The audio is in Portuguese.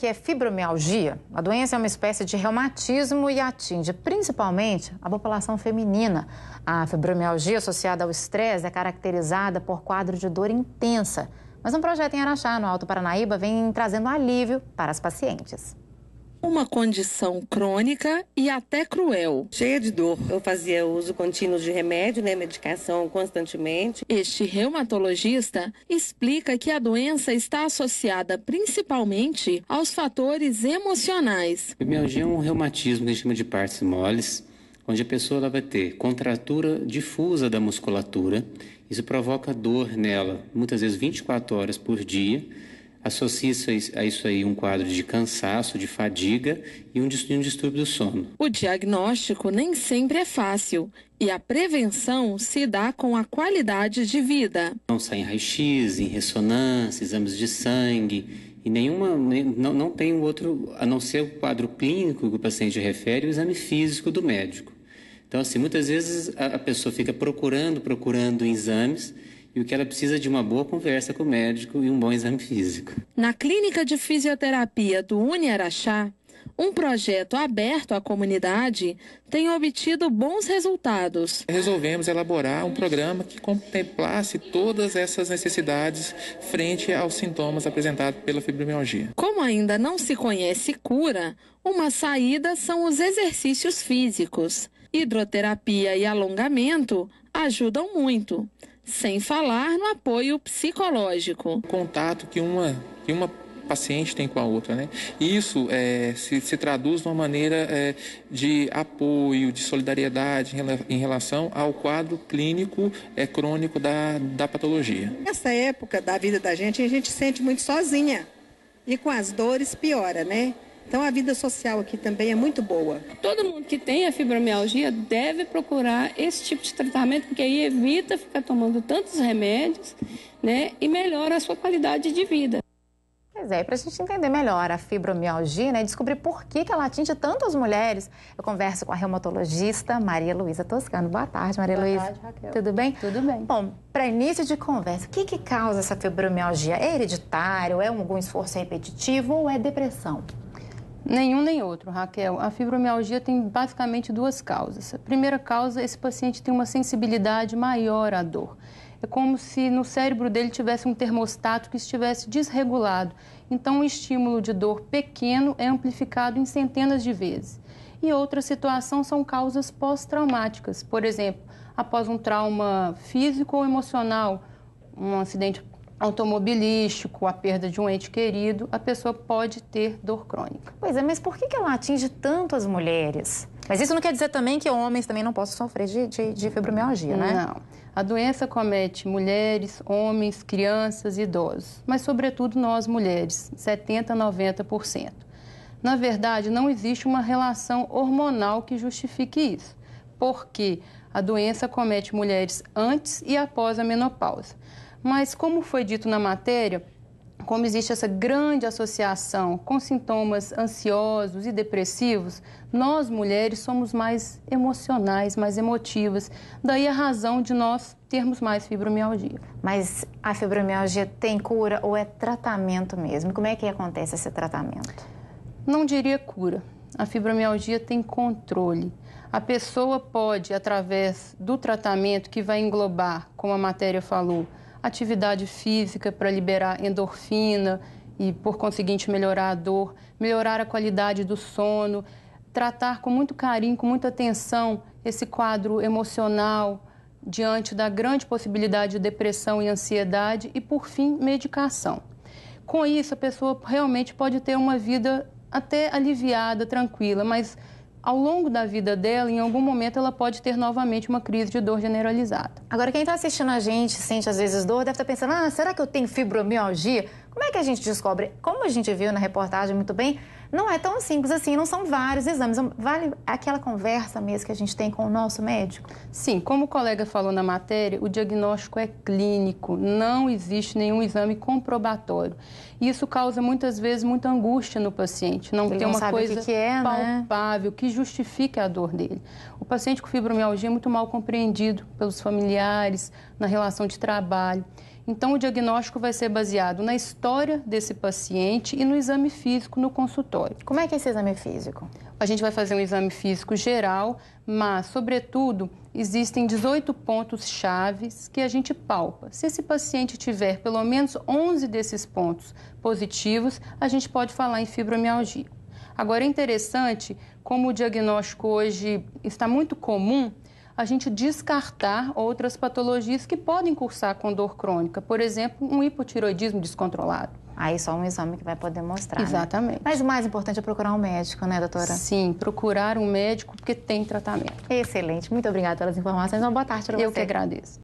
que é fibromialgia? A doença é uma espécie de reumatismo e atinge principalmente a população feminina. A fibromialgia associada ao estresse é caracterizada por quadro de dor intensa. Mas um projeto em Araxá, no Alto Paranaíba, vem trazendo alívio para as pacientes. Uma condição crônica e até cruel. Cheia de dor. Eu fazia uso contínuo de remédio, medicação constantemente. Este reumatologista explica que a doença está associada principalmente aos fatores emocionais. A fibromialgia é um reumatismo que a gente chama de partes moles, onde a pessoa vai ter contratura difusa da musculatura. Isso provoca dor nela, muitas vezes 24 horas por dia. Associa-se a isso aí um quadro de cansaço, de fadiga e um distúrbio do sono. O diagnóstico nem sempre é fácil e a prevenção se dá com a qualidade de vida. Não sai em raio-x, em ressonância, exames de sangue e não tem outro, a não ser o quadro clínico que o paciente refere, o exame físico do médico. Então, assim, muitas vezes a pessoa fica procurando exames, e o que ela precisa é de uma boa conversa com o médico e um bom exame físico. Na clínica de fisioterapia do UniAraxá, um projeto aberto à comunidade tem obtido bons resultados. Resolvemos elaborar um programa que contemplasse todas essas necessidades frente aos sintomas apresentados pela fibromialgia. Como ainda não se conhece cura, uma saída são os exercícios físicos. Hidroterapia e alongamento ajudam muito. Sem falar no apoio psicológico. O contato que uma paciente tem com a outra, Isso se traduz de uma maneira de apoio, de solidariedade em relação ao quadro clínico crônico da patologia. Nessa época da vida da gente, a gente se sente muito sozinha e com as dores piora, Então, a vida social aqui também é muito boa. Todo mundo que tem a fibromialgia deve procurar esse tipo de tratamento, porque aí evita ficar tomando tantos remédios, e melhora a sua qualidade de vida. Pois é, para a gente entender melhor a fibromialgia, e descobrir por que ela atinge tanto as mulheres, eu converso com a reumatologista Maria Luísa Toscano. Boa tarde, Maria Luísa. Boa tarde, Raquel. Tudo bem? Tudo bem. Bom, para início de conversa, o que causa essa fibromialgia? É hereditário, é algum esforço repetitivo ou é depressão? Nenhum nem outro, Raquel. A fibromialgia tem basicamente duas causas. A primeira causa, esse paciente tem uma sensibilidade maior à dor. É como se no cérebro dele tivesse um termostato que estivesse desregulado. Então, um estímulo de dor pequeno é amplificado em centenas de vezes. E outra situação são causas pós-traumáticas. Por exemplo, após um trauma físico ou emocional, um acidente automobilístico, a perda de um ente querido, a pessoa pode ter dor crônica. Pois é, mas por que ela atinge tanto as mulheres? Mas isso não quer dizer também que homens também não possam sofrer de fibromialgia, né? Não. A doença comete mulheres, homens, crianças e idosos, mas sobretudo nós mulheres, 70% a 90%. Na verdade, não existe uma relação hormonal que justifique isso, porque a doença comete mulheres antes e após a menopausa. Mas, como foi dito na matéria, como existe essa grande associação com sintomas ansiosos e depressivos, nós mulheres somos mais emocionais, mais emotivas. Daí a razão de nós termos mais fibromialgia. Mas a fibromialgia tem cura ou é tratamento mesmo? Como é que acontece esse tratamento? Não diria cura. A fibromialgia tem controle. A pessoa pode, através do tratamento que vai englobar, como a matéria falou, atividade física para liberar endorfina e, por conseguinte, melhorar a dor, melhorar a qualidade do sono, tratar com muito carinho, com muita atenção esse quadro emocional diante da grande possibilidade de depressão e ansiedade e, por fim, medicação. Com isso, a pessoa realmente pode ter uma vida até aliviada, tranquila, mas ao longo da vida dela, em algum momento, ela pode ter novamente uma crise de dor generalizada. Agora, quem está assistindo a gente, sente às vezes dor, deve estar pensando, será que eu tenho fibromialgia? Como é que a gente descobre? Como a gente viu na reportagem muito bem, não é tão simples assim, não são vários exames. Vale aquela conversa mesmo que a gente tem com o nosso médico? Sim, como o colega falou na matéria, o diagnóstico é clínico, não existe nenhum exame comprobatório. Isso causa muitas vezes muita angústia no paciente, não tem uma coisa palpável que justifique a dor dele. O paciente com fibromialgia é muito mal compreendido pelos familiares, na relação de trabalho. Então, o diagnóstico vai ser baseado na história desse paciente e no exame físico no consultório. Como é que é esse exame físico? A gente vai fazer um exame físico geral, mas, sobretudo, existem 18 pontos chaves que a gente palpa. Se esse paciente tiver pelo menos 11 desses pontos positivos, a gente pode falar em fibromialgia. Agora, é interessante, como o diagnóstico hoje está muito comum, a gente descartar outras patologias que podem cursar com dor crônica. Por exemplo, um hipotireoidismo descontrolado. Aí só um exame que vai poder mostrar, Exatamente. Né? Mas o mais importante é procurar um médico, né, doutora? Sim, procurar um médico porque tem tratamento. Excelente. Muito obrigada pelas informações. Uma boa tarde para você. Eu que agradeço.